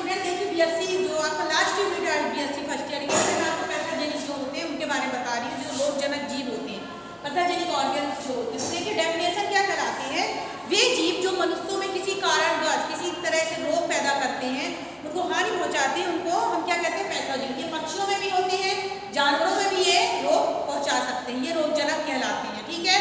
Student देखिए BSc जो आपका लास्ट यूनिट है बीएससी फर्स्ट ईयर के, मैं आपको पैथोजेनिक जो होते हैं उनके बारे में बता रही हूँ, जो रोगजनक जीव होते हैं, पैथोजेनिक ऑर्गेन्स जो होते हैं। देखिए डेफिनेशन क्या कराते हैं, वे जीव जो मनुष्यों में किसी कारणवश किसी तरह से रोग पैदा करते हैं, उनको हानि पहुंचाते हैं, उनको हम क्या कहते हैं पैथोजेनिक। ये पक्षियों में भी होते हैं, जानवरों में भी ये रोग पहुंचा सकते हैं, ये रोगजनक कहलाते हैं। ठीक है,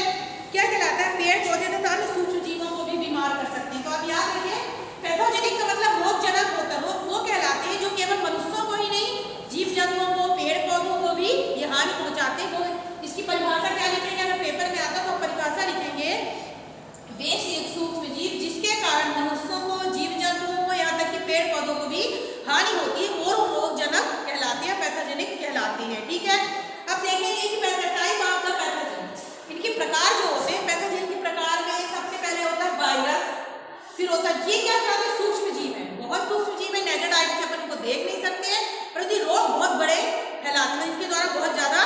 क्या कहलाता है, पेड़ पौधे तथा अन्य सूक्ष्म जीवों को भी बीमार कर सकते हैं। तो आप याद रखिए पैथोजेनिक का मतलब रोगजनक होता है, वो कहलाते हैं जो केवल मनुष्यों को ही नहीं, जीव जंतुओं को, पेड़ पौधों को भी ये हानि पहुंचाते हैं। वो इसकी परिभाषा क्या लिखेंगे, अगर पेपर में आता तो परिभाषा लिखेंगे, वे सूक्ष्म जीव जिसके कारण मनुष्यों को, जीव जंतुओं को, यहाँ तक कि पेड़ पौधों को भी हानि होती है और रोगजनक कहलाते हैं, पैथोजेनिक कहलाते हैं। ठीक है, अब देखेंगे कि टाइप ऑफ द पैथोजन, इनके प्रकार जो होते हैं पैथोजन के प्रकार में सबसे पहले होता है वायरस, फिर होता है ये क्या कहते हैं सूक्ष्म जीव है, बहुत सूक्ष्म जीव है, नेकेड आई से अपन इनको देख नहीं सकते हैं, परंतु रोग बहुत बड़े फैलाते हैं, इनके द्वारा बहुत ज्यादा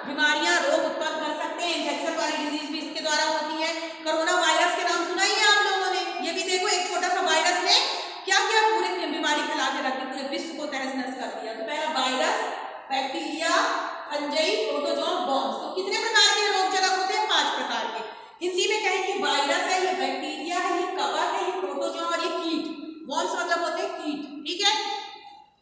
बीमारियां रोग उत्पन्न कर सकते हैं, इन्फेक्शन वाली डिजीज भी इसके द्वारा होती है। कोरोना वायरस के नाम सुना ही है आप लोगों ने, ये भी देखो एक छोटा सा वायरस ने क्या क्या पूरे बीमारी फैला के रखी, पूरे विश्व को तहस नहस कर दिया। तो पहला virus, bacteria, fungi, protozoa, bombs. तो कितने प्रकार के रोगजनक होते हैं, 5 प्रकार के। हिंदी में कहेंगे वायरस है, ये बैक्टीरिया है, ये कवक है, ये प्रोटोजोआ और ये कीट। बॉम्ब्स मतलब होते हैं कीट। ठीक है,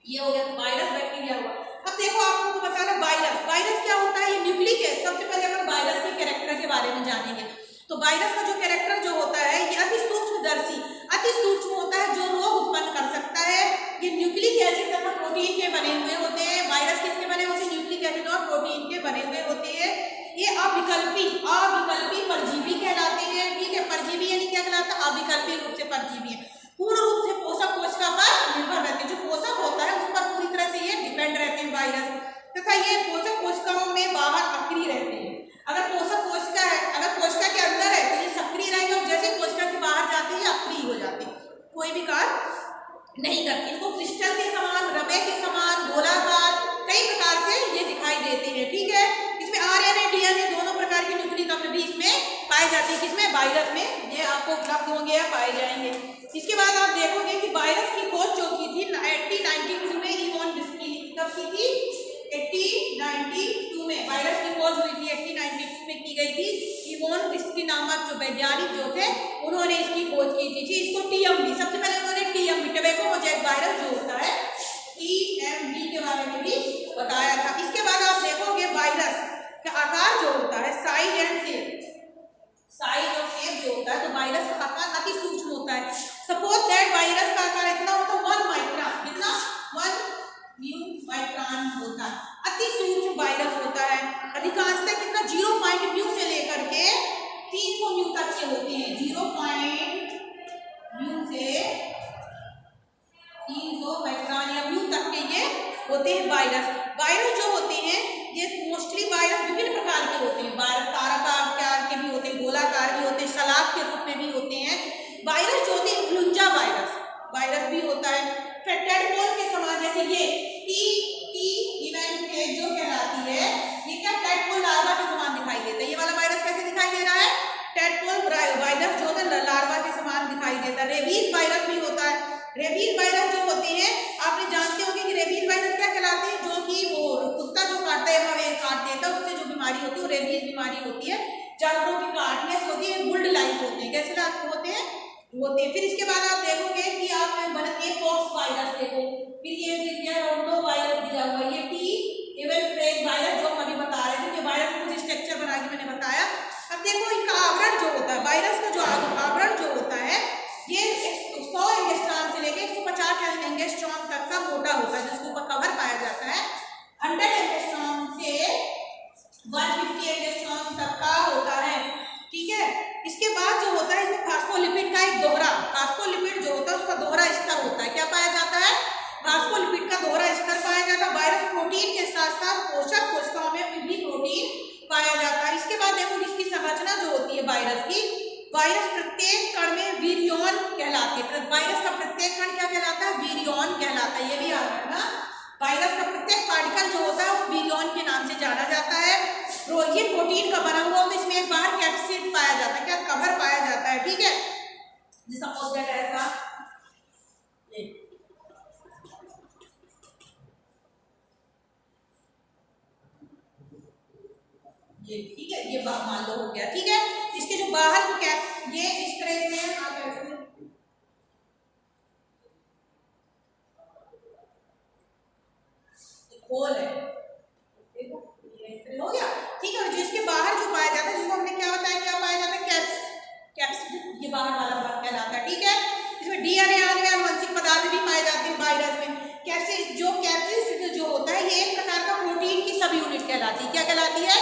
ये हो गया वायरस, बैक्टीरिया हुआ। अब देखो आपको बताना वायरस क्या होता है, ये न्यूक्लिक एसिड। सबसे पहले हम वायरस के कैरेक्टर के बारे में जानेंगे। तो वायरस का जो कैरेक्टर जो होता है ये अति सूक्ष्मदर्शी, अति सूक्ष्म होता है, जो रोग उत्पन्न कर सकता है। ये न्यूक्लिक एसिड तथा प्रोटीन के बने हुए होते हैं। वायरस किसके बने होते हैं, न्यूक्लिक एसिड और प्रोटीन के बने हुए होते हैं। ये अविकल्पी परजीवी कहलाते हैं। ठीक है, परजीवी यानी क्या कहलाता है, अविकल्पी रूप से परजीवी है, पूर्ण रूप से पोषक कोशिका पर निर्भर रहते हैं। जो पोषक होता है उस पर पूरी तरह से ये डिपेंड रहते हैं वायरस, तथा ये पोषक कोशिकाओं में बाहर सक्रिय रहते हैं। अगर पोषक कोशिका है, अगर कोशिका के अंदर है तो ये सक्रिय रहेंगे, और जैसे कोशिका के बाहर जाते हैं अक्रिय हो जाते हैं, कोई भी कार्य नहीं करते। इनको क्रिस्टल के समान, रवे के समान, गोलाकार, कई प्रकार से ये दिखाई देते हैं। ठीक है, इसमें आरएनए, डीएनए दोनों प्रकार के न्यूक्लिक अम्ल भी इसमें पाए जाते हैं। किसमें, वायरस में, ये आपको उपलब्ध होंगे या पाए जाएंगे। इसके बाद आप देखोगे कि वायरस की खोज जो की थी 1892 में इवॉन विस्की ने, कब की थी, 1892 में वायरस की खोज हुई थी, 1892 में की गई थी। इवॉन विस्की नामक जो वैज्ञानिक जो थे उन्होंने इसकी खोज की थी। इसको टीएमवी, सबसे पहले उन्होंने टीएमवी, टोबैको मोज़ेक वायरस जो होता है, टीएमवी के बारे में भी बताया था। इसके बाद आप देखोगे वायरस का आकार जो होता है, साइज एंड शेप, साइज और शेप जो होता है, तो वायरस का आकार अति सूक्ष्म होता है। सपोज दैट वायरस का आकार इतना होता है 1 माइक्रोन, कितना, 1 माइक्रोन होता है, अति सूक्ष्म वायरस होता है। अधिकांशतः कितना 0.μ से लेकर के 300 μ तक के होते हैं, 0.μ से 300 माइक्रोन या μ तक के ये होते हैं वायरस। वायरस जो होते हैं ये मोस्टली वायरस विभिन्न प्रकार के होते हैं, वायरस ताराकार के भी होते हैं, गोलाकार भी होते हैं, सलाब के रूप में भी होते हैं। वायरस जो होते हैं इन्फ्लुएंजा वायरस भी होता है। फिर टेडपोल के समान, जैसे ये टी इवेंट के जो कहलाती है, ये क्या टेडपोल लार्वा के समान दिखाई देता है। ये वाला वायरस कैसे दिखाई दे रहा है, टेडपोल वायरस जो होता है लार्वा के समान दिखाई देता है। रेबीज वायरस भी होता है। रेबीज वायरस जो होते हैं, आपने जानते होंगे कि रेबीज वायरस क्या कहलाते हैं, जो कि वो कुत्ता जो काटता है, हमें काट देता है, उससे जो बीमारी होती है वो रेबीज बीमारी होती है। जानवरों के काटने से होती है, बुल्ड लाइक होते हैं, कैसे होते हैं। फिर इसके बाद आप देखोगे कि आप पॉक्स वायरस देखो, फिर ये रोटो वायरस दिया हुआ, ये टी एवेल्फ्रेज वायरस जो हम अभी बता रहे थे, वायरस कुछ स्ट्रक्चर बना के मैंने बताया। अब देखो इनका आवरण जो होता है, वायरस का जो आवरण जो होता है, ये 100 एंगस्ट्रॉम से लेकर 150 एंगस्ट्रॉम तक का मोटा होता है, जिसके ऊपर कवर पाया जाता है। 100 एंगस्ट्रॉम से 150 एंगस्ट्रॉम तक का होता है। ठीक है, इसके बाद जो होता है इसमें फास्फोलिपिड का एक दोहरा, फास्फोलिपिड जो होता है उसका दोहरा स्तर होता है। क्या पाया जाता है, फास्फोलिपिड का दोहरा स्तर पाया जाता है। वायरस प्रोटीन के साथ साथ पोषक कोशिकाओं में भी प्रोटीन पाया जाता है। इसके बाद देखो इसकी संरचना जो होती है वायरस की, वायरस प्रत्येक कण में वीरियन कहलाते हैं। वायरस का प्रत्येक कण क्या कहलाता है, वीरियन कहलाता है। ये भी आ रहा है ना, वायरस का प्रत्येक पार्टिकल जो होता है वो वीरियन के नाम से जाना जाता है। ये प्रोटीन का बना हुआ होता है, इसमें एक बाहर कैप्सिड पाया जाता है, क्या कवर पाया जाता है। ठीक है, सपोज दैट ऐसा ये ठीक है, ये मान लो हो गया। ठीक है, इसके जो बाहर को क्या ये इस तरह से आप ऐसे होल है, देखो ये हो गया। ठीक है, और जो इसके बाहर जो पाया जाता है जिसको हमने क्या बताया, क्या पाया जाता है, कैप्सिड, ये बाहर वाला भाग कहलाता है। ठीक है, इसमें डीएनए आने आनुवंशिक पदार्थ भी पाए जाते हैं वायरस में। कैसे जो कैप्सिड जो होता है ये एक प्रकार का प्रोटीन की सब यूनिट कहलाती है। क्या कहलाती है,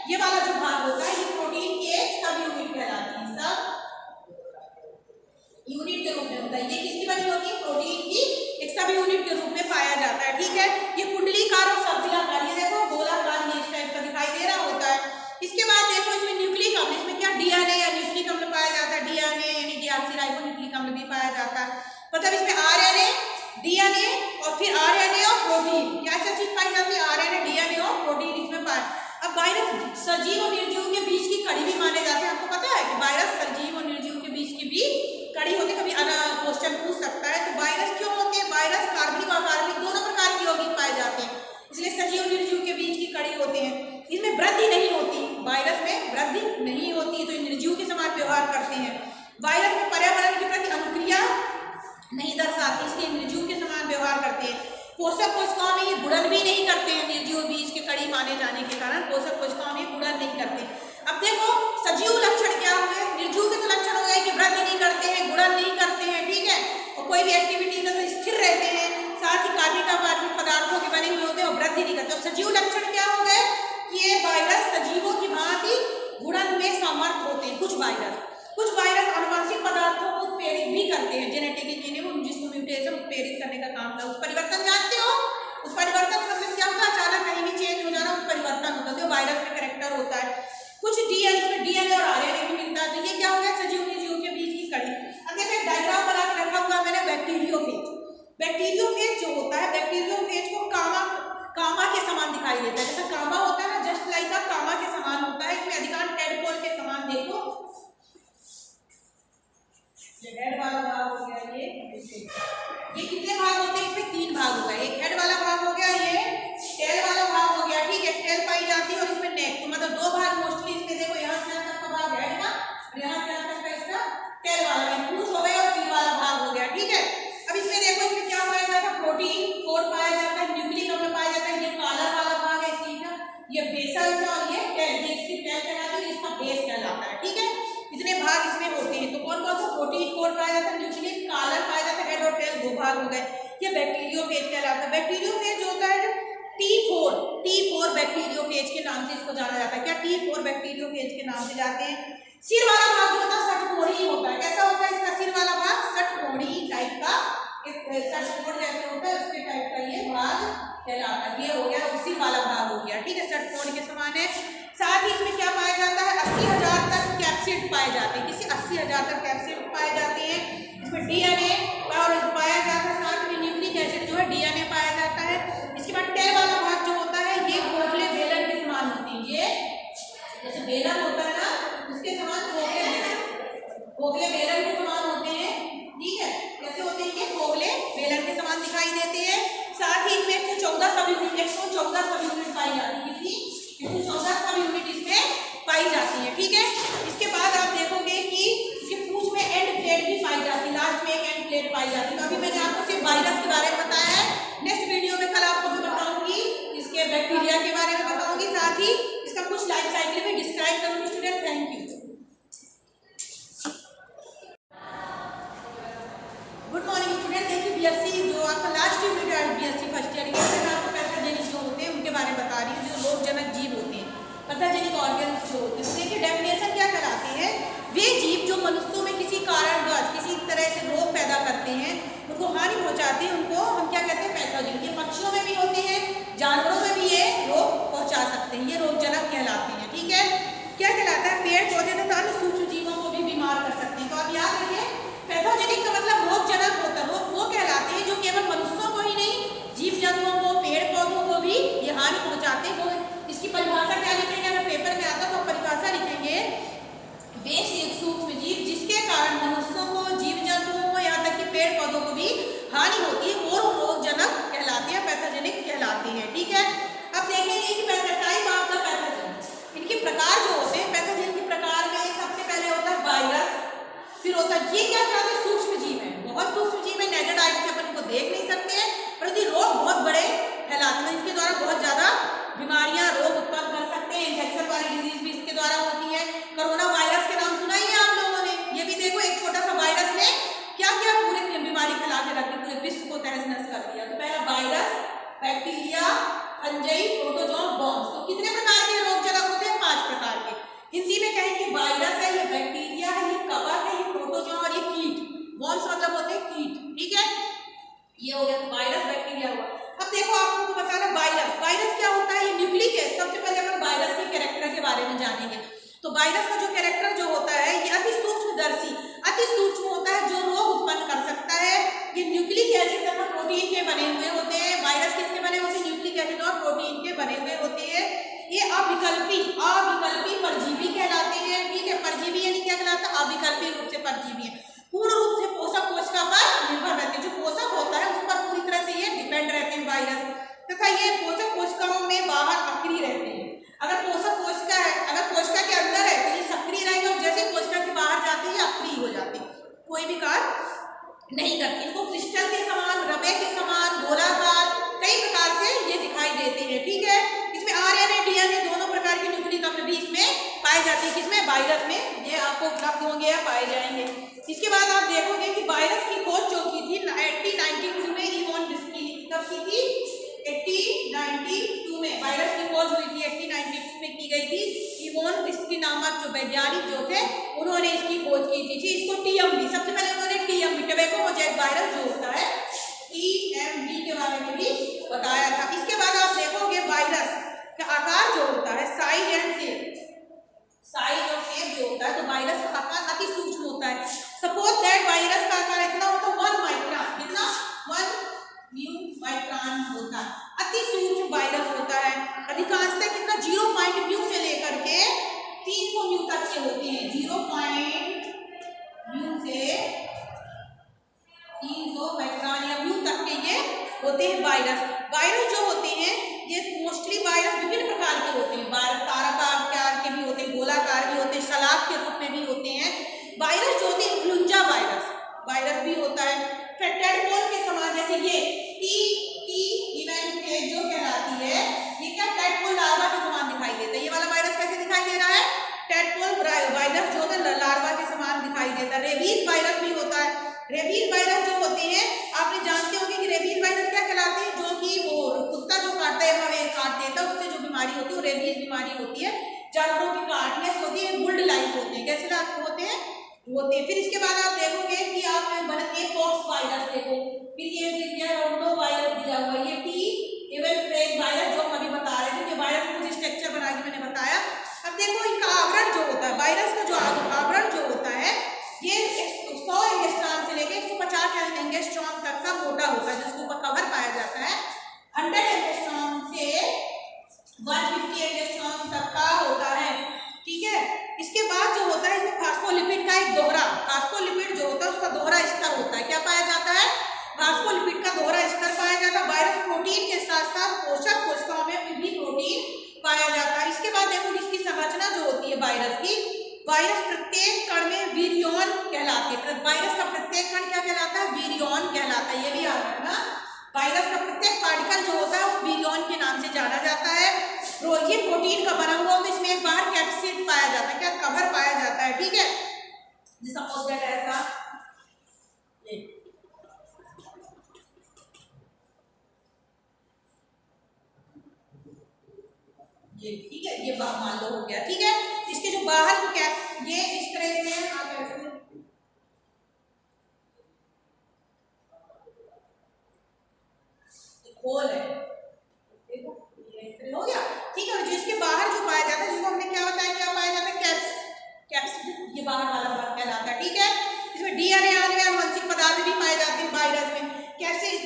ये वाला जो भाग होता है ये प्रोटीन की एक सब यूनिट कहलाती है, सब यूनिट के रूप में होता है। ये किसकी बनी होती है, प्रोटीन की एक सब यूनिट के रूप में पाया जाता है। ठीक है, ये कुंडलीकार और सर्पिलाकार, ये देखो गोलाकार ये इस टाइप का दिखाई दे रहा होता है। इसके बाद देखो इसमें न्यूक्लिक अम्ल, इसमें क्या डीएनए या न्यूक्लिक अम्ल पाया जाता है, डीएनए यानी डीऑक्सीराइबोन्यूक्लिक अम्ल भी पाया जाता है। मतलब इसमें आरएनए, डीएनए और फिर आरएनए और प्रोटीन, क्या क्या चीज पाई जाती है, आरएनए, डीएनए और प्रोटीन इसमें पाया। अब वायरस सजीव और निर्जीव के बीच की कड़ी भी माने जाते हैं। आपको पता है कि वायरस सजीव और निर्जीव के बीच की भी कड़ी होती है, कभी क्वेश्चन पूछ सकता है। तो वायरस क्यों होते हैं, वायरस कार्बनिक और अकार्बनिक दोनों प्रकार के यौगिक पाए जाते हैं, इसलिए सजीव और निर्जीव के बीच की कड़ी होते हैं। इसमें वृद्धि नहीं होती, वायरस में वृद्धि नहीं होती, तो ये निर्जीव के समान व्यवहार करते हैं। वायरस में पर्यावरण के प्रति अनुक्रिया नहीं दर्शाती, इसलिए निर्जीव के समान व्यवहार करते हैं। पोषक कोशिकाओं में ये गुणन भी नहीं करते हैं, निर्जीव बीज के कड़ी माने जाने के कारण पोषक कोशिकाओं में गुणन नहीं करते। अब देखो सजीव लक्षण क्या हुए, निर्जीव के तो लक्षण हो गए कि वृद्धि नहीं करते हैं, गुणन नहीं करते हैं। ठीक है, और कोई भी एक्टिविटी में तो स्थिर रहते हैं, साथ ही कार्बनिक अकार्बनिक पदार्थों के बने हुए होते हैं और वृद्धि नहीं करते। सजीव लक्षण क्या हो गए कि ये वायरस सजीवों की भांति गुणन में समर्थ होते हैं। कुछ वायरस आनुवंशिक पदार्थों को उत्प्रेरित भी करते हैं, जेनेटिक इंजीनियरिंग जिसको म्यूटेशन उत्प्रेरित करने का काम था। उस परिवर्तन जानते हो, उस परिवर्तन मतलब क्या होता है, अचानक कहीं भी चेंज हो जाना, उस परिवर्तन होता है, तो वायरस में कैरेक्टर होता है। कुछ डीएनए और आरएनए भी मिलता है। तो ये क्या हो गया, सजीव निर्जीव के बीच की कड़ी। अब देखो एक डायग्राम बना के रखा हुआ मैंने, बैक्टीरियोफेज। बैक्टीरियोफेज जो होता है, बैक्टीरियोफेज को कामा के समान दिखाई देता है। जैसा कामा होता है ना, जस्ट लाइक का कामा के समान होता है। इसमें अधिकांश टेडपोल के समान, देखो ये हेड वाला भाग हो गया, ये कितने भाग होते हैं, इसमें 3 भाग हो गए। एक हेड वाला भाग हो गया, ये टेल वाला भाग हो गया। ठीक है, टेल पाई जाती है और इसमें नेक, तो मतलब 2 भाग मोस्टली इसमें। देखो यहाँ से यहाँ तक का भाग हेड का और यहाँ से यहाँ तक का इसका टेल वाला, पूंछ हो गया और सिर वाला भाग हो गया। ठीक है, अब इसमें देखो इसमें क्या पाया जाता है, प्रोटीन कोड पाया जाता है, न्यूक्लिक अम्ल पाया जाता है। ये कॉलर वाला भाग है इसका, ये बेसल है और ये टेल, ये इसकी टेल कहलाती है, इसका बेस कहलाता है। ठीक है, इतने भाग इसमें होते हैं। तो कौन कौन सा, प्रोटीन कोड पाया जाता है, न्यूक्लिक, कॉलर पाया जाता है, हेड और टेल 2 भाग हो गए। ये बैक्टीरियोफेज कहलाता है। बैक्टीरियोफेज जो होता है T4 बैक्टीरियोफेज के नाम से इसको जाना जाता है। क्या, T4 बैक्टीरियोफेज के नाम से जाते हैं। सिर वाला भाग जो होता है षटकोणी होता है। कैसा होता है इसका सिर वाला भाग, षटकोणी टाइप का, एक षटकोण जैसे होता है उसके टाइप का ये भाग कहलाता है। ये हो गया सिर वाला भाग हो गया। ठीक है, षटकोण के समान है। साथ ही इसमें क्या पाया जाता है, 80,000 तक कैप्सिड पाए जाते हैं। किसी 80,000 तक कैप्सिड पाए जाते हैं। इसमें डीएनए पाया जाता है, साथ में न्यूक्लिक एसिड जो है डीएनए पाया जाता है। इसके बाद टेल वाला भाग जो होता है ये खोखले बेलन के समान होती है। ये जैसे बेलन होता है ना, उसके समान खोखले बेलन के समान होते हैं। ठीक है, कैसे होते हैं, ये खोखले बेलन के समान दिखाई देते हैं। साथ ही इसमें 114 सब यूनिट पाई जाती है। कितनी, 114 सब यूनिट इसमें पाई जाती है। ठीक है, इसके बाद आप देखोगे कि इसके पूंछ में एंड प्लेट भी पाई जाती है, लास्ट में एक एंड प्लेट पाई जाती है। तो अभी मैंने आपको सिर्फ वायरस के बारे में बताया है। नेक्स्ट वीडियो में कल आपको मैं बताऊंगी इसके बैक्टीरिया के बारे में बताऊंगी, साथ ही इसका कुछ लाइफ साइकिल में डिस्क्राइब करूंगी। Student, thank you. Good morning student. देखिए बीएससी जो आपका लास्ट यूनिट है बीएससी फर्स्ट ईयर के, मैं आपको पैथोजेनिक जो होते हैं उनके बारे में बता रही हूँ, जो रोगजनक जीव होते हैं, पैथोजेनिक ऑर्गेन्स जो होते हैं। देखिए डेफिनेशन क्या कराते हैं, वे जीव जो मनुष्यों में किसी कारणवश किसी तरह से रोग पैदा करते हैं, उनको हानि पहुंचाते हैं, उनको हम क्या कहते हैं, पैथोजेनिक। ये पक्षियों में भी होते हैं, जानवरों में भी ये रोग पहुंचा सकते हैं, ये रोगजनक कहलाते हैं। ठीक है, क्या कहलाता है, पेड़ पौधे तथा अन्य सूक्ष्म जीवों को भी बीमार कर सकते हैं। तो आप याद रखिए, पैथोजेनिक का मतलब रोगजनक होता है। वो कहलाते हैं जो केवल मनुष्यों को ही नहीं, जीव जंतुओं को, पेड़ पौधों को भी ये हानि पहुंचाते हैं। वो इसकी परिभाषा क्या लिखेंगे, अगर पेपर में आता तो परिभाषा लिखेंगे, वे सूक्ष्म जीव जिसके कारण मनुष्यों को, जीव जंतुओं को, यहाँ तक कि पेड़ पौधों को भी हानि होती है, प्रकार जो होते हैं, पैथोजन के प्रकार में सबसे पहले होता है वायरस, फिर होता है ये क्या कहते हैं सूक्ष्म जीव है, बहुत सूक्ष्म जीव है, नेकेड आई से अपन इनको देख नहीं सकते हैं, परंतु रोग बहुत बड़े फैलाते हैं, इसके द्वारा बहुत ज्यादा बीमारियां रोग उत्पन्न कर सकते हैं, इन्फेक्शन वाली डिजीज भी इसके द्वारा होती है। कोरोना वायरस के नाम सुना ही है आप लोगों ने, ये भी देखो एक छोटा सा वायरस ने क्या किया, पूरे बीमारी फैला के रख दी, पूरे विश्व को तहस नहस कर दिया। तो पहला virus, bacteria, fungi, protozoa, bombs. तो कितने प्रकार के रोग जगह होते हैं? 5 प्रकार के। हिंदी में कहेंगे वायरस है, ये बैक्टीरिया है, ये कवक है, ये प्रोटोजोआ और ये कीट। बॉम्ब्स मतलब होते हैं कीट, ठीक है, ये हो गया वायरस, बैक्टीरिया हुआ। अब देखो आपको तो बताना वायरस, वायरस क्या होता है? ये न्यूक्लिक एसिड। सबसे पहले अपन वायरस के कैरेक्टर के बारे में जानेंगे। तो वायरस का जो कैरेक्टर जो होता है ये अति सूक्ष्मदर्शी, अति सूक्ष्म होता है, जो रोग उत्पन्न कर सकता है। ये न्यूक्लिक एसिड तथा प्रोटीन के बने हुए होते हैं। वायरस किसके बने होते हैं? न्यूक्लिक एसिड और प्रोटीन के बने हुए होते हैं। ये अविकल्पी परजीवी कहलाते हैं, ठीक है। परजीवी यानी क्या कहलाता है? अविकल्पी रूप से परजीवी है, पूर्ण रूप से पोषक कोशिका पर निर्भर रहते हैं। जो पोषक होता है उस पर पूरी तरह से ये डिपेंड रहते हैं वायरस, तथा ये पोषक कोशिकाओं में बाहर सक्रिय रहते हैं। अगर पोषक कोशिका है, अगर कोशिका के अंदर है तो ये सक्रिय रहेंगे, और जैसे कोशिका के बाहर जाते हैं अक्रिय हो जाते हैं, कोई भी कार्य नहीं करते। इनको क्रिस्टल के समान, रमे के समान, गोलाकार, कई प्रकार से ये दिखाई देते हैं, ठीक है। इसमें आरएनए, डीएनए दोनों प्रकार के न्यूक्लिक अम्ल भी इसमें पाए जाते हैं। किसमें? वायरस में। ये आपको उपलब्ध होंगे या पाए जाएंगे। इसके बाद आप देखोगे कि वायरस की खोज जो की थी 1892 में इवॉन विस्की ने, कब की थी? 1892 में वायरस की खोज हुई थी, 1892 में की गई थी। इवॉन विस्की नामक जो वैज्ञानिक जो थे उन्होंने इसकी खोज की थी। इसको टीएमवी, सबसे पहले उन्होंने टीएमवी, टोबैको मोज़ेक वायरस जो होता है, टीएमवी के बारे में भी बताया था। इसके बाद आप देखोगे वायरस का आकार जो होता है, साइज एंड शेप, साइज और शेप जो होता है, तो वायरस का आकार अति सूक्ष्म होता है। सपोज दैट वायरस का आकार इतना होता है 1 माइक्रोन, कितना? 1 माइक्रोन होता है, अति सूक्ष्म वायरस होता है। अधिकांशतः कितना? 0.μ से लेकर के 300 μ तक के होते हैं, 0.μ से 300 माइक्रोन या म्यू तक के ये होते हैं वायरस। वायरस जो होते हैं ये मोस्टली वायरस विभिन्न प्रकार के होते हैं, ताराकार के भी होते हैं, गोलाकार भी होते हैं, सलाब के रूप में भी होते हैं। वायरस जो होते हैं इन्फ्लुएंजा वायरस भी होता है। टेडपोल के समान, जैसे ये टी इवेंट जो कहलाती है, ये क्या टेडपोल लार्वा के समान दिखाई देता है। ये वाला वायरस कैसे दिखाई दे रहा है? टेडपोल वायरस जो होता है लार्वा के समान दिखाई देता है। रेबीज वायरस भी होता है। रेबीज वायरस जो होते हैं, आपने जानते होंगे कि रेबीज वायरस क्या कहलाते हैं? जो कि वो कुत्ता जो काटता है, हमें काट देता है, उससे जो बीमारी होती है वो रेबीज बीमारी होती है। जानवरों की काटने से होती है, बुल्ड लाइक होते हैं। कैसे होते हैं? होते हैं। फिर इसके बाद आप देखोगे कि आप पॉक्स वायरस देखो, फिर ये रोंडो वायरस दिया हुआ, ये टी एवेल्फ्रेज वायरस जो हम अभी बता रहे थे, वायरस को कुछ स्ट्रक्चर बना के मैंने बताया। अब देखो इनका आवरण जो होता है, वायरस का जो आवरण जो होता है, ये 100 एंगस्ट्रॉम से लेकर 150 एंगस्ट्रॉम तक का मोटा होता है, जिसके ऊपर कवर पाया जाता है। 100 एंगस्ट्रॉम से 150 एंगस्ट्रॉम तक का होता है, ठीक है। इसके बाद जो होता है इसमें फास्फोलिपिड का एक दोहरा, फास्फोलिपिड जो होता है उसका दोहरा स्तर होता है। क्या पाया जाता है? फास्फोलिपिड का दोहरा स्तर पाया जाता है। वायरस प्रोटीन के साथ साथ पोषक कोशिकाओं में भी प्रोटीन पाया जाता है। इसके बाद देखो इसकी संरचना जो होती है वायरस की, वायरस प्रत्येक कण में वीरियन कहलाते हैं। वायरस का प्रत्येक कण क्या कहलाता है? वीरियन कहलाता है। ये भी याद रखना, वायरस का प्रत्येक पार्टिकल जो होता है वो वीरियन के नाम से जाना जाता है। ये प्रोटीन का बना हुआ, इसमें एक बाहर कैप्सिड पाया जाता है, क्या कवर पाया जाता है, ठीक है। सपोज दैट ऐसा ये, ठीक है, ये मान लो हो गया, ठीक है। इसके जो बाहर कैप, ये इस तरह से आप ऐसे खोल है, देखो ये हो गया, ठीक है। और जो इसके बाहर जो पाया जाता है, जिसको हमने क्या बताया, क्या पाया जाता है? कैप्सिड, ये बाहर वाला भाग कहलाता है, ठीक है। इसमें डीएनए आने आनुवंशिक पदार्थ भी पाए जाते हैं वायरस में। कैप्सिड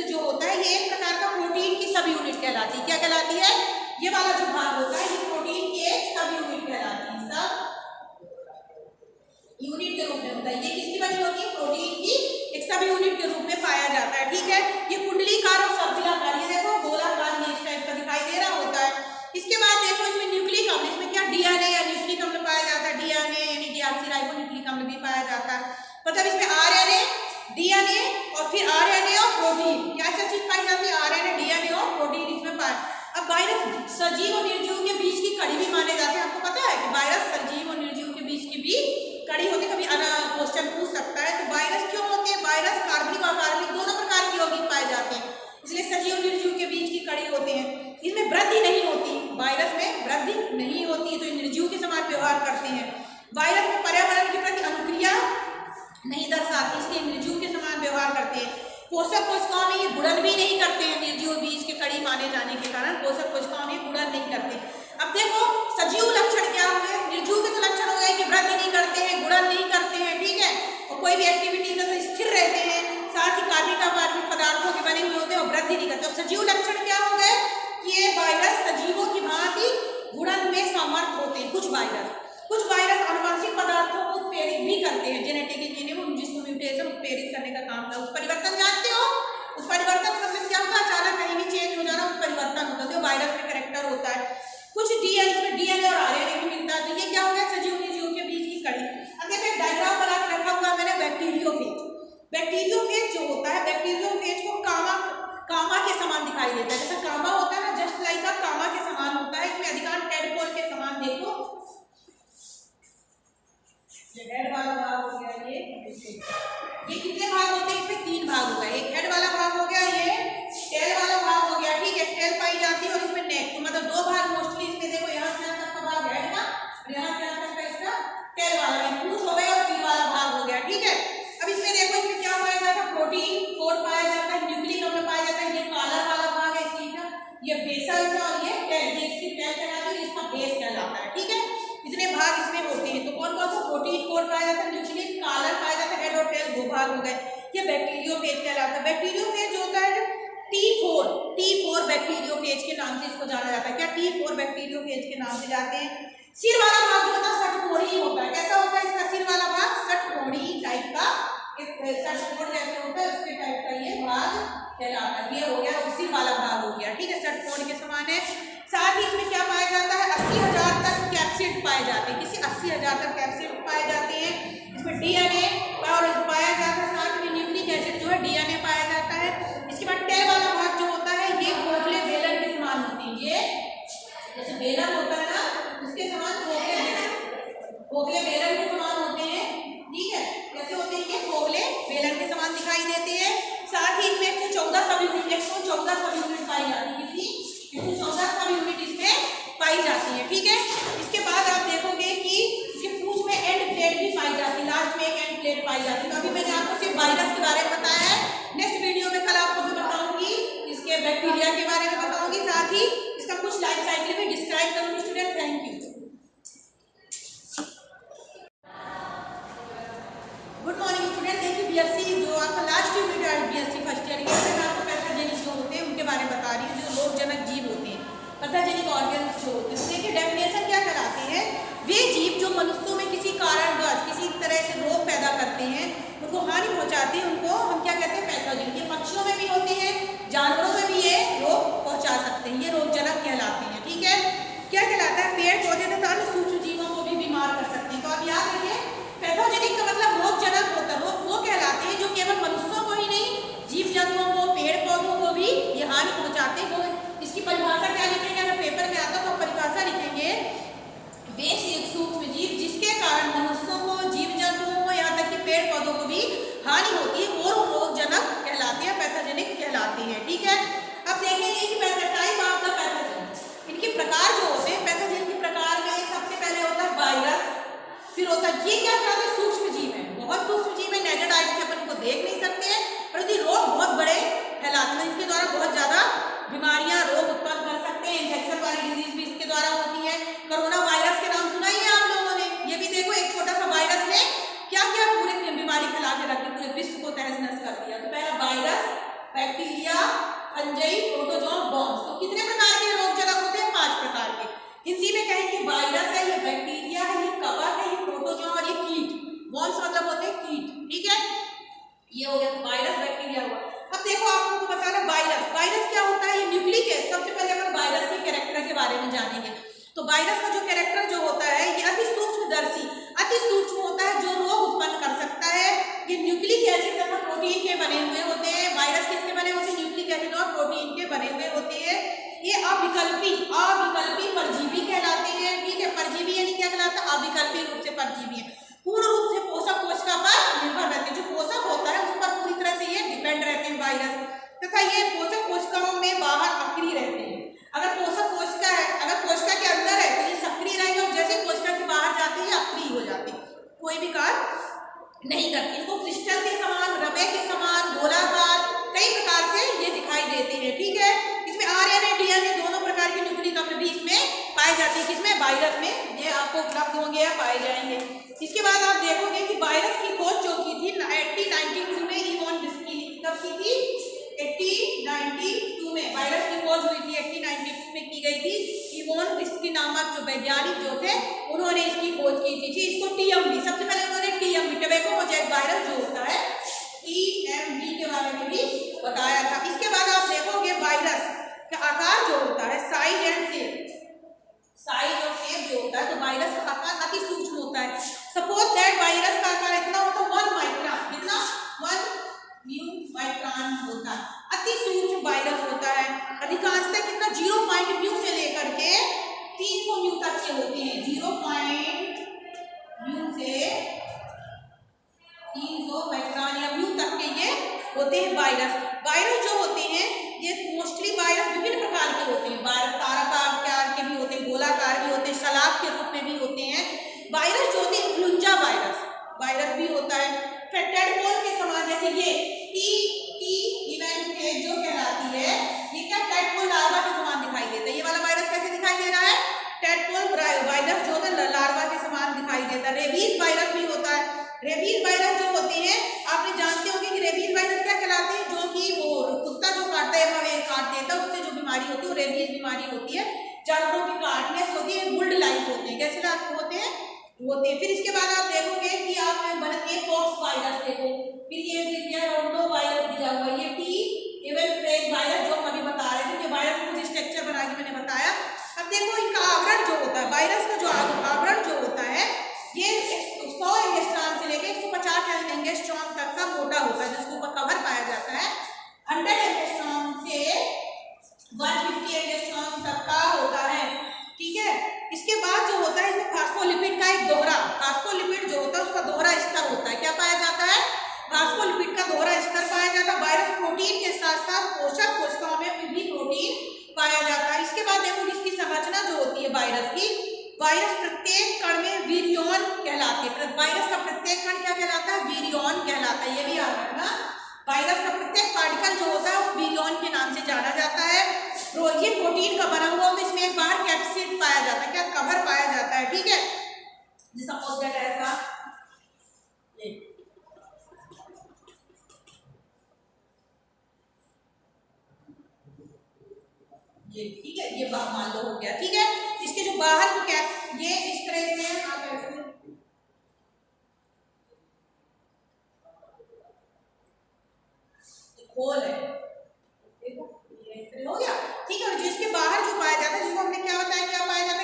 जो होता है ये एक प्रकार का प्रोटीन की सब यूनिट कहलाती है। क्या कहलाती है? ये वाला जो भाग होता है ये प्रोटीन की एक सब यूनिट कहलाती है, सब यूनिट के रूप में होता है। ये किसकी बनी होती है? प्रोटीन की एक सब यूनिट के रूप में पाया जाता है, ठीक है। ये कुंडलीकार और सर्पिलाकार, ये देखो गोलाकार, ये इस टाइप का दिखाई दे रहा होता है। इसके बाद देखो इसमें न्यूक्लिक अम्ल, डीएनए और फिर आरएनए और प्रोटीन, क्या क्या चीज पाई जाती है? आरएनए, डीएनए और प्रोटीन इसमें पाए। अब वायरस सजीव और निर्जीव के बीच की कड़ी भी माने जाते हैं। आपको पता है कि वायरस सजीव और निर्जीव के बीच की भी कड़ी होती है। कभी क्वेश्चन पूछ सकता है तो वायरस क्यों होते हैं? वायरस कार्बनिक और अकार्बनिक दोनों प्रकार के यौगिक पाए जाते हैं, इसलिए सजीव और निर्जीव के बीच की कड़ी होते हैं। इसमें वृद्धि नहीं होती, वायरस में वृद्धि नहीं होती, तो निर्जीव के समान व्यवहार करते हैं। वायरस में पर्यावरण के प्रति अनुक्रिया नहीं दर्शाती, इसलिए निर्जीव के समान व्यवहार करते हैं। पोषक कोशिकाओं में ये गुणन भी नहीं करते हैं, निर्जीव बीज के कड़ी माने जाने के कारण पोषक कोशिकाओं में गुणन नहीं करते। अब देखो सजीव लक्षण क्या हुए, निर्जीव के तो लक्षण हो गए कि वृद्धि नहीं करते हैं, गुणन नहीं करते हैं, ठीक है, और कोई भी एक्टिविटी में तो स्थिर रहते हैं, साथ ही कार्बनिक अकार्बनिक पदार्थों के बने हुए होते हैं और वृद्धि नहीं करते। सजीव लक्षण क्या हो गए कि ये वायरस सजीवों की भांति गुणन में समर्थ होते हैं। कुछ वायरस आनुवंशिक पदार्थों को उत्प्रेरित भी करते हैं, जेनेटिक इंजीनियरिंग, जिसको म्यूटेशन उत्प्रेरित करने का काम था। उत्परिवर्तन जानते हो? उत्परिवर्तन मतलब क्या होता है? अचानक कहीं भी चेंज हो जाना, उत्परिवर्तन होता है, जो वायरस में कैरेक्टर होता है। कुछ डीएनए और आरएनए भी मिलता है, तो ये क्या हो गया? सजीव निर्जीव के बीच की कड़ी। अब देखिए डायग्राम बना के रखा हुआ मैंने बैक्टीरियोफेज। बैक्टीरियोफेज जो होता है, बैक्टीरियोफेज को कामा के समान दिखाई देता है। जैसा कामा होता है ना, जस्ट लाइक कामा के समान होता है। इसमें अधिकांश टेडपोल के समान, देखो ये हेड वाला भाग हो गया, ये कितने भाग होते हैं? इसमें 3 भाग होगा। एक हेड वाला भाग हो गया, ये टेल वाला भाग हो गया, ठीक है, टेल पाई जाती है, और इसमें नेक, तो मतलब 2 भाग मोस्टली इसमें। देखो यहाँ से यहाँ तक का भाग हेड का और यहाँ से यहाँ तक का इसका टेल वाला, पूंछ हो गया और सिर वाला भाग हो गया, ठीक है। अब इसमें देखो इसमें क्या पाया जाता है? प्रोटीन कोड पाया जाता है, न्यूक्लिक अम्ल पाया जाता है। ये कॉलर वाला भाग है इसी का, ये बेसल है और ये टेल, ये इसकी टेल कहलाती है, इसका बेस कहलाता है, ठीक है। इतने भाग इसमें होते हैं। तो कौन कौन सा? प्रोटीन कोड पाया जाता है, न्यूक्लिक, कॉलर पाया जाता है, हेड और टेल 2 भाग हो गए। ये बैक्टीरियोफेज कहलाता है। बैक्टीरियोफेज होता है T4 बैक्टीरियोफेज के नाम से इसको जाना जाता है। क्या T4 बैक्टीरियोफेज के नाम से जाते हैं। सिर वाला भाग जो होता है षटकोणीय होता है। कैसा होता है इसका सिर वाला भाग? षटकोणीय टाइप का, एक षटकोण जैसे होता है उसके टाइप का ये भाग कहलाता है। ये हो गया सिर वाला भाग हो गया, ठीक है, षटकोण के समान है। साथ ही इसमें क्या पाया जाता है? 80,000 तक कैप्सिड पाए जाते हैं, किसी 80,000 तक कैप्सिड पाए जाते हैं। इसमें डीएनए और पाया जाता है, साथ में न्यूक्लिक एसिड जो है डीएनए पाया जाता है। इसके बाद टेल वाला भाग जो होता है ये खोखले बेलन के समान होते हैं। ये जैसे बेलन होता है ना, उसके समान खोखले बेलन के समान होते हैं, ठीक है, कैसे होते हैं? ये खोखले बेलन के समान दिखाई देते हैं। साथ ही इसमें 114 सब यूनिट पाई जाती है, 114 सब यूनिट इसमें पाई जाती है, ठीक है। इसके बाद आप देखोगे कि इसके पूंछ में एंड प्लेट भी पाई जाती है, लास्ट में एक एंड प्लेट पाई जाती है। तो अभी मैंने आपको सिर्फ वायरस के बारे में बताया है। नेक्स्ट वीडियो में कल आपको मैं बताऊंगी इसके बैक्टीरिया के बारे में बताऊंगी, साथ ही इसका कुछ लाइफ साइकिल भी डिस्क्राइब करूंगी। Student thank you. Good morning student. देखिए बीएससी जो आपका लास्ट यूनिट है बीएससी फर्स्ट ईयर के, मैं आपको पैथोजेनिक जो होते हैं उनके बारे में बता रही हूँ, जो रोगजनक जीव होते हैं, पैथोजेनिक ऑर्गेन्स जो होते हैं। देखिए डेफिनेशन क्या कराते हैं? वे जीव जो मनुष्यों में किसी कारणवश किसी तरह से रोग पैदा करते हैं, उनको हानि पहुंचाते हैं, उनको हम क्या कहते हैं? पैथोजेनिक। ये पक्षियों में भी होते हैं, जानवरों में भी ये रोग पहुंचा सकते हैं, ये रोगजनक कहलाते हैं, ठीक है। क्या कहलाता है? पेड़ पौधे तथा अन्य सूक्ष्म जीवों को भी बीमार कर सकते हैं। तो आप याद रखिए पैथोजेनिक का मतलब रोगजनक होता है। रोग वो कहलाते हैं जो केवल मनुष्यों को ही नहीं, जीव जंतुओं को, पेड़ पौधों को भी ये हानि पहुंचाते हैं। वो इसकी परिभाषा क्या लिखेंगे? अगर पेपर में आता तो परिभाषा लिखेंगे, वे सूक्ष्म जीव जिसके कारण मनुष्यों को, जीव जंतुओं को, यहाँ तक कि पेड़ पौधों को भी हानि होती है, वो रोगजनक कहलाते हैं, पैथोजेनिक कहलाते हैं, ठीक है। अब देखेंगे कि टाइप ऑफ द पैथोजन, इनके प्रकार जो होते हैं पैथोजन के प्रकार में सबसे पहले होता है वायरस, फिर होता है ये क्या कहते हैं? सूक्ष्म जीव है, बहुत सूक्ष्म जीव है, नेकेड आई से अपन को देख नहीं सकते हैं, परंतु रोग बहुत बड़े फैलाते हैं, इनके द्वारा बहुत ज्यादा बीमारियां, रोग उत्पन्न कर सकते हैं। इन्फेक्शन वाली डिजीज भी इसके द्वारा होती है। कोरोना वायरस के नाम सुना ही है आप लोगों ने। ये भी देखो एक छोटा सा वायरस ने क्या क्या पूरे बीमारी फैला के रख दी, पूरे विश्व को तहस नहस कर दिया। तो पहला virus, bacteria, fungi, protozoa, bombs. तो कितने प्रकार के रोगजनक होते हैं? 5 प्रकार के। हिंदी में कहेंगे वायरस है, ये बैक्टीरिया है, ये कवक है, ये प्रोटोजोआ और ये कीट। बॉम्ब्स मतलब होते हैं कीट, ठीक है। ये हो गया वायरस, बैक्टीरिया हुआ। अब देखो आपको बताना वायरस क्या होता है? ये न्यूक्लिक एसिड। सबसे पहले अपन वायरस के कैरेक्टर के बारे में जानेंगे। तो वायरस का जो कैरेक्टर जो होता है ये अति सूक्ष्मदर्शी, अति सूक्ष्म होता है, जो रोग उत्पन्न कर सकता है। ये न्यूक्लिक एसिड तथा प्रोटीन के बने हुए होते हैं। वायरस किसके बने होते हैं? न्यूक्लिक एसिड और प्रोटीन के बने हुए होते हैं। ये अविकल्पी परजीवी कहलाते हैं। ठीक है, परजीवी यानी क्या कहलाता है? अविकल्पी रूप से परजीवी है। पूर्ण रूप से पोषक कोशिका पर निर्भर रहते हैं। जो पोषक होता है उस पर पूरी तरह से ये डिपेंड रहते हैं वायरस, तथा ये पोषक कोशिकाओं में बाहर सक्रिय रहते हैं। अगर पोषक कोशिका है, अगर कोशिका के अंदर है तो ये सक्रिय रहेंगे, और जैसे कोशिका के बाहर जाते हैं अक्रिय हो जाते हैं, कोई भी कार्य नहीं करते। इनको क्रिस्टल के समान, रवे के समान, गोलाकार, कई प्रकार से ये दिखाई देते हैं। ठीक है, इसमें आरएनए डीएनए दोनों प्रकार के न्यूक्लिक अम्ल भी इसमें पाए जाते हैं। किसमें? वायरस में। ये आपको उपलब्ध होंगे या पाए जाएंगे। इसके बाद आप देखोगे कि वायरस की खोज जो की थी 1892 में इवॉन विस्की ने, कब की थी? 1892 में वायरस की खोज हुई थी, 1892 में की गई थी। इवॉन विस्की नामक जो वैज्ञानिक जो थे उन्होंने इसकी खोज की थी। इसको टीएमवी, सबसे पहले उन्होंने टीएमवी, टोबैको मोज़ेक वायरस जो होता है, टीएमवी के बारे में भी बताया था। इसके बाद आप देखोगे वायरस का आकार जो होता है, साइज एंड शेप, साइज और शेप जो होता है, तो वायरस का आकार अति सूक्ष्म होता है। सपोज दैट वायरस का आकार इतना होता है 1 माइक्रोन, कितना? 1 माइक्रोन होता है। अति सूक्ष्म वायरस होता है। अधिकांशतः कितना? 0 म्यू से लेकर के 300 म्यू तक के होते हैं। 0 म्यू से 300 माइक्रोन या म्यू तक के ये होते हैं वायरस। वायरस जो होते हैं ये मोस्टली वायरस विभिन्न प्रकार के होते हैं। वायरस ताराकार के भी होते हैं, गोलाकार भी होते हैं, सलाब के रूप में भी होते हैं। वायरस जो होते हैं इन्फ्लुएंजा वायरस भी होता है। फिर टेडपोल के समान, जैसे ये टी इवेंट जो कहलाती है, ये क्या? टेडपोल लार्वा के समान दिखाई देता है। ये वाला वायरस कैसे दिखाई दे रहा है? टेडपोल वायरस जो है लार्वा के समान दिखाई देता है। रेबीज वायरस भी होता है। रेबीज वायरस जो होते हैं, आपने जानते होंगे कि रेबीज वायरस क्या कहलाते हैं? जो कि वो कुत्ता जो काटता है, मवेशी काट देता है, उससे जो बीमारी होती है वो रेबीज बीमारी होती है। जानवरों की काटने से होती है, बुल्ड लाइक होते हैं। कैसे होते हैं? फिर इसके बाद आप देखोगे कि आप पॉक्स वायरस देखो, फिर ये रोटो वायरस दिया हुआ, ये टी इवेंट वायरस जो हम अभी बता रहे थे, वायरस का कुछ स्ट्रक्चर बना के मैंने बताया। अब देखो इनका आवरण जो होता है, वायरस का जो आवरण जो होता है, ये 100 एंगस्ट्रॉम से लेकर 150 एंगस्ट्रॉम तक का मोटा होता है, जिसके ऊपर कवर पाया जाता है। 100 एंगस्ट्रॉम से 150 एंगस्ट्रॉम तक का होता है। ठीक है, इसके बाद जो होता है इसमें फास्फोलिपिड का एक दोहरा, फास्फोलिपिड जो होता है उसका दोहरा स्तर होता है। क्या पाया जाता है? फास्फोलिपिड का दोहरा स्तर पाया जाता है। वायरस प्रोटीन के साथ साथ पोषक कोशिकाओं में भी प्रोटीन पाया जाता है। इसके बाद देखो इसकी संरचना जो होती है वायरस की, वायरस प्रत्येक कण में वीरियन कहलाते हैं। वायरस का प्रत्येक कण क्या कहलाता है? वीरियन कहलाता है। ये भी याद रखना, वायरस का प्रत्येक पार्टिकल जो होता है वो वीरियन के नाम से जाना जाता है। ये प्रोटीन का बना हुआ, तो इसमें एक बाहर कैप्सिड पाया जाता है, क्या? कवर पाया जाता है। ठीक है, सपोज दैट ऐसा ये, ठीक है, ये मान लो हो गया। ठीक है, इसके जो बाहर कैप, ये इस तरह से आप ऐसे खोल है, देखो ये हो गया। ठीक है, जो इसके बाहर जो पाया जाता है, जिसको हमने क्या बताया, क्या पाया जाता है?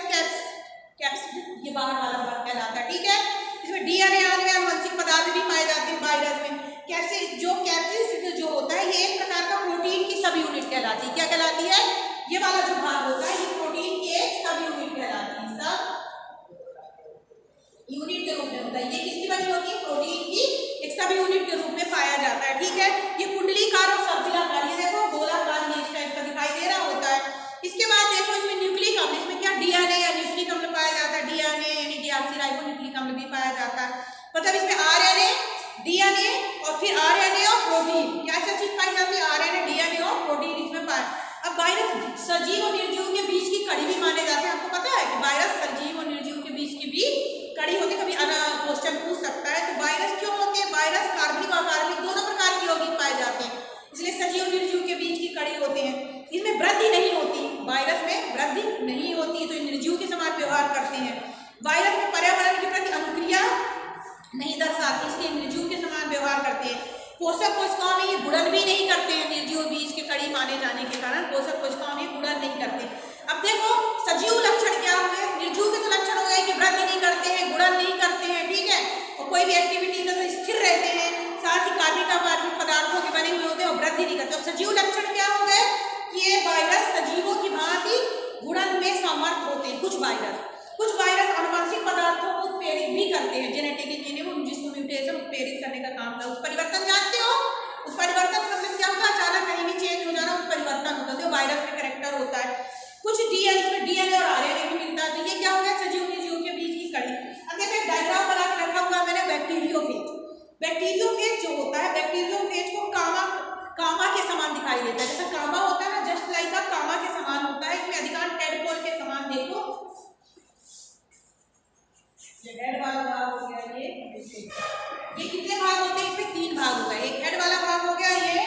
कैप्सिड, ये बाहर वाला भाग कहलाता है। ठीक है, इसमें डीएनए आरएनए आनुवंशिक पदार्थ भी पाए जाते हैं वायरस में। कैप्सिड जो होता है ये एक प्रकार का प्रोटीन की सब यूनिट कहलाती है। क्या कहलाती है? ये वाला जो भाग होता है ये प्रोटीन की एक सब यूनिट कहलाती है। सब यूनिट के रूप में होता है। ये किसकी बनी होती है? प्रोटीन की एक सब यूनिट के रूप में पाया जाता है। ठीक है, ये कुंडलीकार और सर्पिलाकार, ये देखो गोलाकार ये इस टाइप का दिखाई दे रहा होता है। इसके बाद देखो इसमें न्यूक्लिक अम्ल, इसमें क्या? डीएनए या न्यूक्लिक अम्ल पाया जाता है। डीएनए यानी डीऑक्सीराइबोन्यूक्लिक अम्ल भी पाया जाता है। मतलब इसमें आरएनए, डीएनए और फिर आरएनए और प्रोटीन, क्या क्या चीज पाई जाती है? आरएनए, डीएनए और प्रोटीन इसमें पाया। अब वायरस सजीव और निर्जीव के बीच की कड़ी भी माने जाते हैं। आपको पता है कि वायरस सजीव और निर्जीव के बीच की भी कड़ी होती है। कभी क्वेश्चन पूछ सकता है। तो वायरस क्यों होते हैं? वायरस कार्बनिक और अकार्बनिक दोनों प्रकार के यौगिक पाए जाते हैं, इसलिए सजीव और निर्जीव के बीच की कड़ी होते हैं। इनमें वृद्धि नहीं होती, वायरस में वृद्धि नहीं होती, तो निर्जीव के समान व्यवहार करते हैं। वायरस में पर्यावरण के प्रति अनुक्रिया नहीं दर्शाती, इसलिए निर्जीव के समान व्यवहार करते हैं। पोषक कोशिकाओं में ये गुणन भी नहीं करते हैं। निर्जीव बीज के कड़ी माने जाने के कारण पोषक कोशिकाओं में गुणन नहीं करते। अब देखो सजीव लक्षण क्या हुए, निर्जीव के तो लक्षण हो गए कि वृद्धि नहीं करते हैं, गुणन नहीं करते हैं, ठीक है, और कोई भी एक्टिविटी में तो स्थिर रहते हैं, साथ ही कार्बनिक अपार्मिक पदार्थों के बने हुए होते हैं और वृद्धि नहीं करते। और सजीव लक्षण क्या हो गए कि ये वायरस सजीवों की भांति गुणन में समर्थ होते हैं। कुछ वायरस आनुवंशिक पदार्थों को उत्प्रेरित भी करते हैं, जेनेटिकली जिसको म्यूटेशन उत्प्रेरित करने का काम करता है। उत्परिवर्तन जानते हो, उत्परिवर्तन मतलब क्या होता है, अचानक कहीं भी चेंज हो जाना, उत्परिवर्तन होता है, तो वायरस में कैरेक्टर होता है। कुछ डीएनए और आरएनए भी मिलता है। तो ये क्या हो गया, सजीव निर्जीव के बीच की कड़ी। अब देखो एक डायग्राम बना के रखा हुआ मैंने बैक्टीरियोफेज। बैक्टीरियोफेज जो होता है, बैक्टीरियोफेज को कामा के समान दिखाई देता है। जैसा कामा होता है ना, जस्ट लाइक का कामा के समान होता है। इसमें अधिकांश टेडपोल के समान, देखो ये हेड वाला भाग हो गया, ये कितने भाग होते हैं, इसमें 3 भाग हो गए। एक हेड वाला भाग हो गया, ये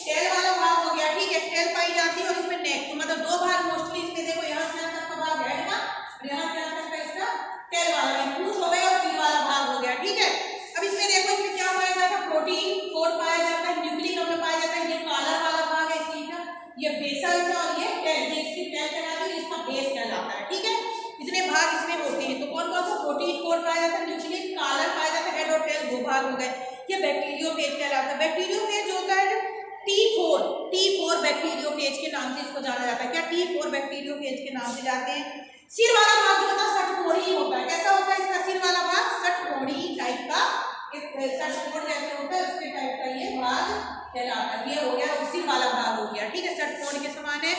टेल वाला भाग हो गया, ठीक है, टेल पाई जाती है और इसमें नेक, तो मतलब 2 भाग मोस्टली इसमें। देखो यहाँ से तक का भाग हेड का और यहाँ से तक का इसका टेल वाला, पूंछ हो गया और सिर वाला भाग हो गया, ठीक है। अब इसमें देखो इसमें क्या पाया जाता है, प्रोटीन कोड पाया जाता है, न्यूक्लिक अम्ल पाया जाता है। ये काला वाला भाग है इसका, ये बेसल है और ये टेल, ये इसकी टेल कहलाती है, इसका बेस कहलाता है, ठीक है। इतने भाग इसमें होते हैं। तो कौन कौन सा, प्रोटीन कोड पाया जाता है, न्यूक्लिक, कालर पाया जाता है, हेड और टेल 2 भाग हो गए। ये बैक्टीरियोफेज कहलाता है। बैक्टीरियोफेज होता है T4 बैक्टीरियोफेज के नाम से इसको जाना जाता है। क्या T4 बैक्टीरियोफेज के नाम से जाते हैं। सिर वाला भाग जो होता है षटकोणी होता है। कैसा होता है इसका सिर वाला भाग, षटकोणी टाइप का, एक षटकोण जैसे होता है उसके टाइप का ये भाग कहलाता है। ये हो गया सिर वाला भाग हो गया, ठीक है, षटकोण के समान है।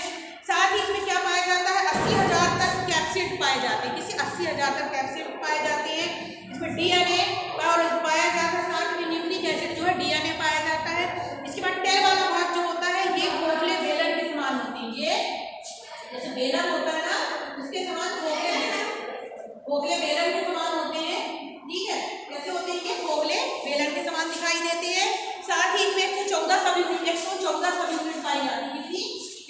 साथ ही इसमें क्या पाया जाता है, 80,000 तक कैप्सिड पाए जाते हैं। किसी 80,000 तक कैप्सिड पाए जाते हैं। इसमें डीएनए पाया जाता है, साथ में न्यूक्लिक एसिड जो है डीएनए पाया जाता है। इसके बाद टेल वाला भाग जो होता है ये खोखले बेलन के समान होती है। ये जैसे बेलन होता है ना, उसके समान खोखले बेलन के समान होते हैं, ठीक है। कैसे होते हैं, ये खोखले बेलन के समान दिखाई देते हैं। साथ ही इसमें 114 सब यूनिट पाई जाती है,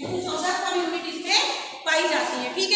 114 सब यूनिट इसमें पाई जाती है, ठीक है।